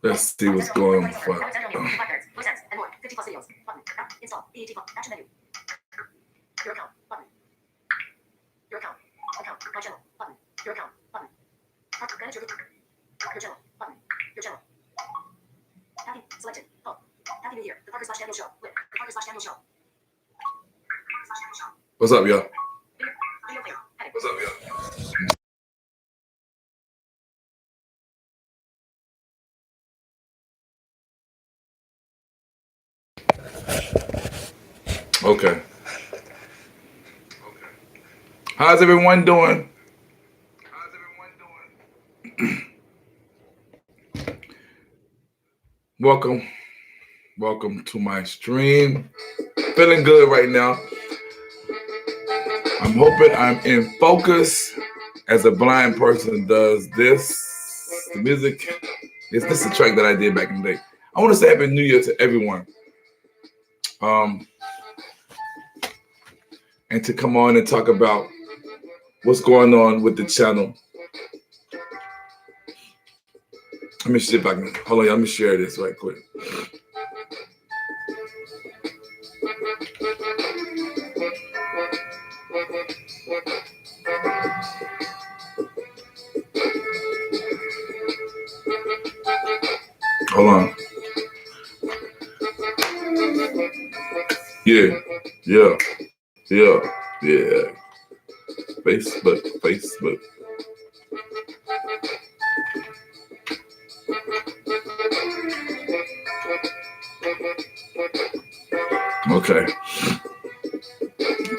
Let's see what's going on. What's up, y'all? What's up, y'all? Okay. How's everyone doing? Welcome. Welcome to my stream. Feeling good right now. I'm hoping I'm in focus as a blind person does this. The music. This is a track that I did back in the day. I want to say Happy New Year to everyone. And to come on and talk about what's going on with the channel. Let me see if I can. Hold on, let me share this right quick. Hold on. Yeah. Facebook. Okay.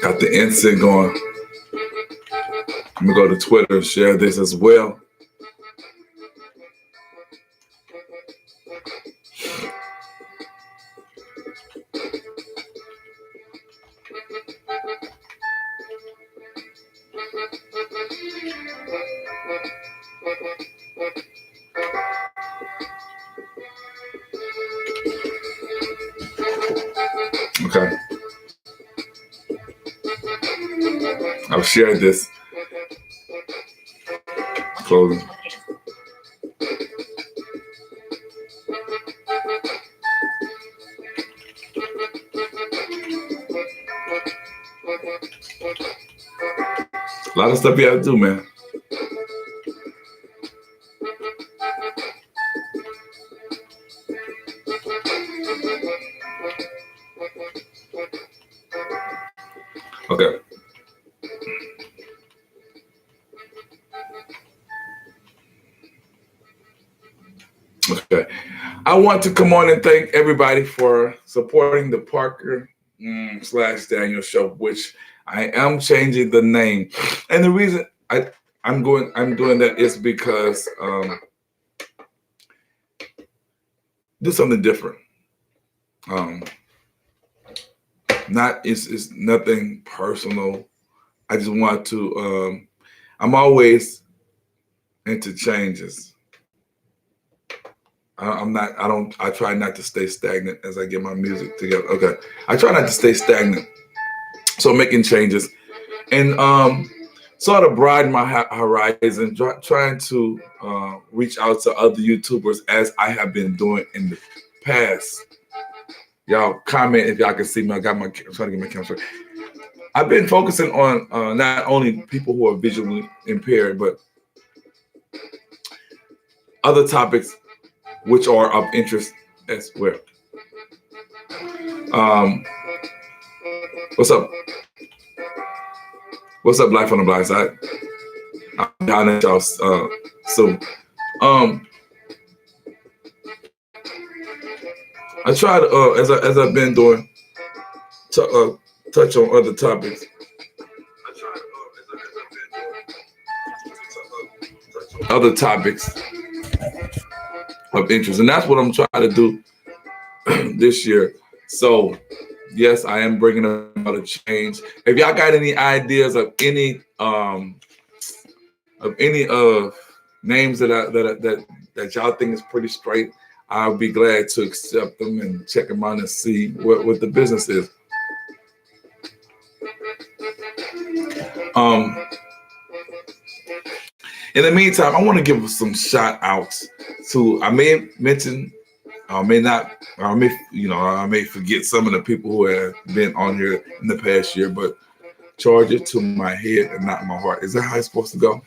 Got the incense going. I'm gonna go to Twitter and share this as well. Okay. I've shared this. Closing. A lot of stuff you have to do, man. Okay. Okay. I want to come on and thank everybody for supporting the Parker / Daniel show, which I am changing the name. And the reason I'm doing that is because do something different. It's nothing personal. I just want to I'm always into changes. I try not to stay stagnant as I get my music together. Okay. I try not to stay stagnant. So making changes and sort of broaden my horizon, trying to reach out to other YouTubers as I have been doing in the past. Y'all comment if y'all can see me. I'm trying to get my camera straight. I've been focusing on not only people who are visually impaired, but other topics which are of interest as well. What's up? What's up, Life on the Blindside? I'm down at y'all soon. I try to, as I've been doing, touch on other topics. Other topics of interest, and that's what I'm trying to do this year. So, yes, I am bringing about a change. If y'all got any ideas of any names that y'all think is pretty straight, I'll be glad to accept them and check them out and see what the business is. In the meantime, I want to give some shout outs to, I may mention, I may not, I may forget some of the people who have been on here in the past year, but charge it to my head and not my heart. Is that how it's supposed to go?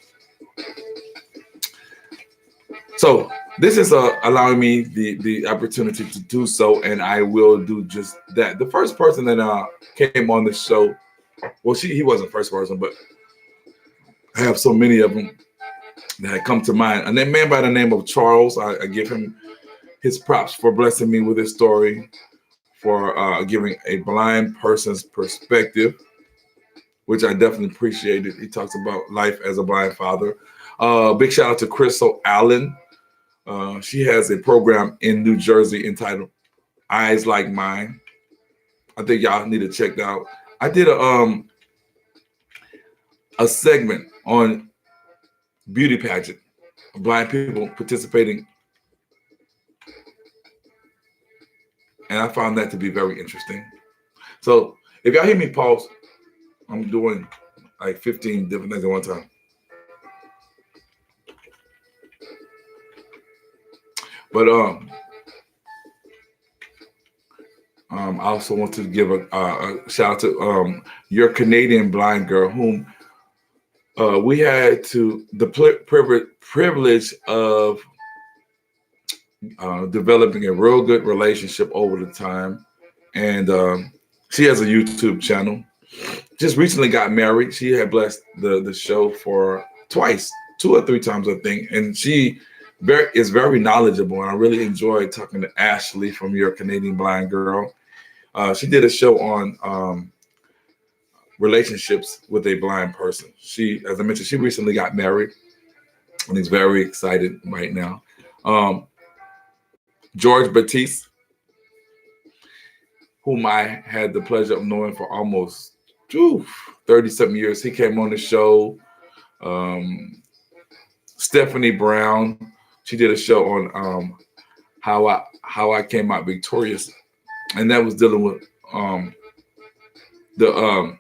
So this is allowing me the opportunity to do so, and I will do just that. The first person that came on the show, well, he wasn't the first person, but I have so many of them that come to mind. And that man by the name of Charles, I give him his props for blessing me with his story, for giving a blind person's perspective, which I definitely appreciated. He talks about life as a blind father. Big shout out to Crystal Allen. She has a program in New Jersey entitled Eyes Like Mine. I think y'all need to check that out. I did a segment on beauty pageant, blind people participating, and I found that to be very interesting. So if y'all hear me pause, I'm doing like 15 different things at one time. But I also want to give a shout out to your Canadian blind girl, whom we had the privilege of developing a real good relationship over the time. And she has a YouTube channel. Just recently got married. She had blessed the show for twice, 2 or 3 times, I think. And she is very knowledgeable. And I really enjoyed talking to Ashley from Your Canadian Blind Girl. She did a show on relationships with a blind person. She, as I mentioned, she recently got married and is very excited right now. George Batiste, whom I had the pleasure of knowing for almost 30-something years. He came on the show. Stephanie Brown, she did a show on how I came out victorious, and that was dealing with the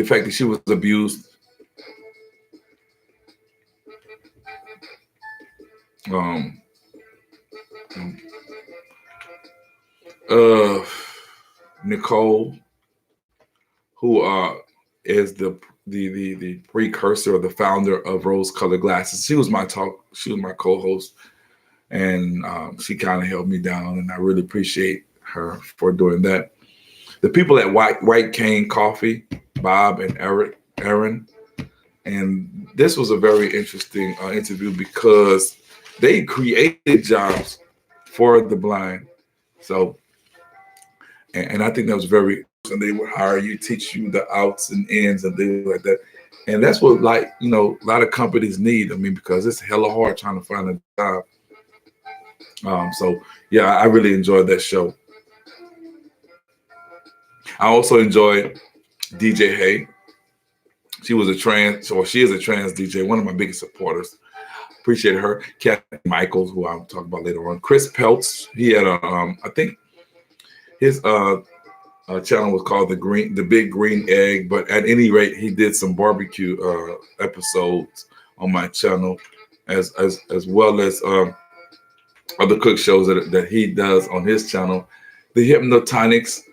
fact that she was abused. Nicole, who is the precursor or the founder of Rose Colored Glasses. She was my co-host, and she kind of held me down, and I really appreciate her for doing that. The people at White Cane Coffee, Bob and Aaron, and this was a very interesting interview because they created jobs for the blind. So, and I think that was very, and they would hire you, teach you the outs and ins and things like that. And that's what, a lot of companies need. I mean, because it's hella hard trying to find a job. So yeah, I really enjoyed that show. I also enjoyed DJ Hay. She is a trans DJ, one of my biggest supporters. Appreciate her. Kathy Michaels, who I'll talk about later on. Chris Peltz, he had I think his channel was called the Big Green Egg, but at any rate, he did some barbecue episodes on my channel, as well as other cook shows that he does on his channel. The Hypnotonics,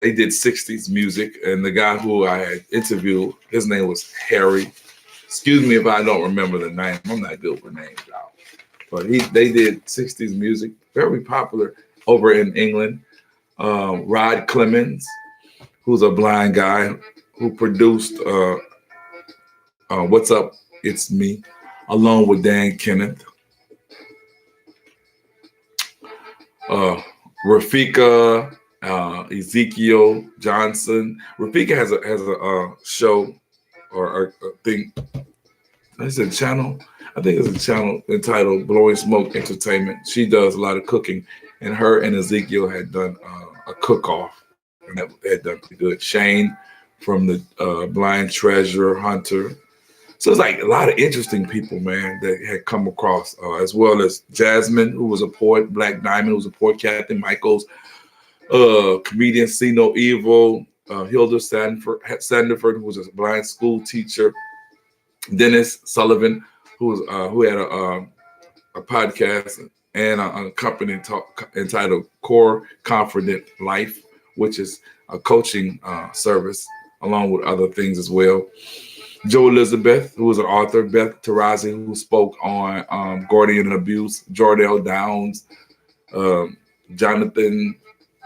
they did 60s music, and the guy who I had interviewed, his name was Harry. Excuse me if I don't remember the name. I'm not good with names, y'all. But they did 60s music, very popular over in England. Rod Clemens, who's a blind guy who produced What's Up, It's Me, along with Dan Kenneth. Rafika, Ezekiel Johnson. Rafika has a show or a thing. It's a channel. I think it's a channel entitled Blowing Smoke Entertainment. She does a lot of cooking, and her and Ezekiel had done a cook-off, and that had done pretty good. Shane from the Blind Treasure Hunter. So it's like a lot of interesting people, man, that had come across, as well as Jasmine, who was a poet, Black Diamond, who was a poet, Kathy Michaels, comedian See No Evil, Hilda Sandiford, who was a blind school teacher, Dennis Sullivan, who had a podcast and a company entitled Core Confident Life, which is a coaching service along with other things as well. Joe Elizabeth, who was an author, Beth Tarazi, who spoke on Gordian abuse, Jordell Downs, um, Jonathan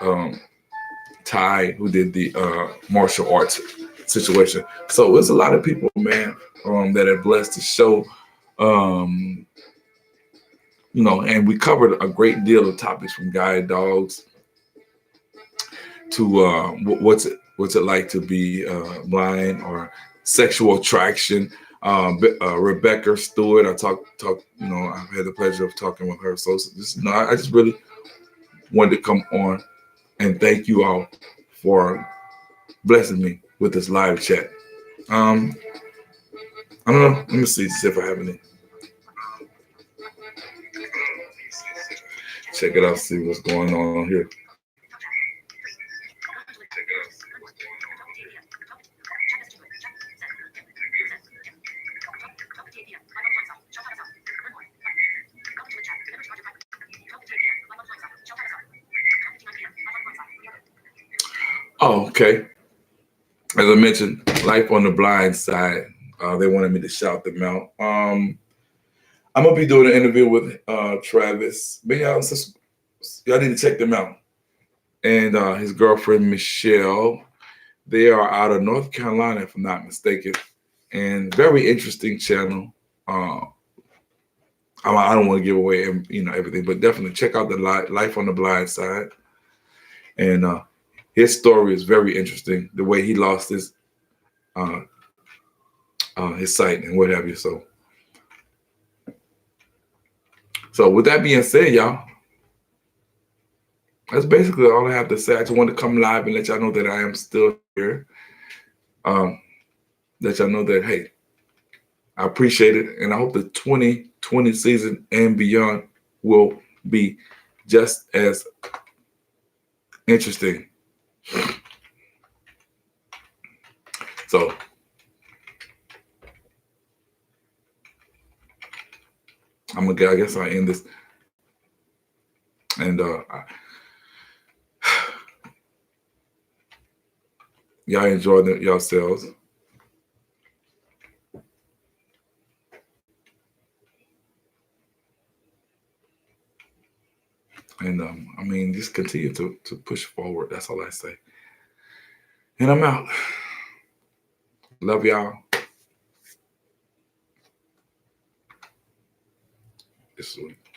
um, Ty, who did the martial arts situation. So there's a lot of people, man, that have blessed the show. Um, and we covered a great deal of topics from guide dogs to what's it like to be blind or sexual attraction. Rebecca Stewart, I've had the pleasure of talking with her. So I just really wanted to come on and thank you all for blessing me with this live chat. I don't know. Let me see if I have any. Check it out, see what's going on here. Oh, okay. As I mentioned, Life on the Blind Side. They wanted me to shout them out. I'm gonna be doing an interview with Travis. But y'all need to check them out. And his girlfriend Michelle. They are out of North Carolina, if I'm not mistaken. And very interesting channel. I don't want to give away everything, but definitely check out the Life on the Blind Side. And his story is very interesting. The way he lost his sight and what have you. So with that being said, y'all, that's basically all I have to say. I just want to come live and let y'all know that I am still here. Let y'all know that, hey, I appreciate it. And I hope the 2020 season and beyond will be just as interesting. So I guess I'll end this. And y'all enjoy yourselves. And just continue to push forward. That's all I say. And I'm out. Love y'all. This week.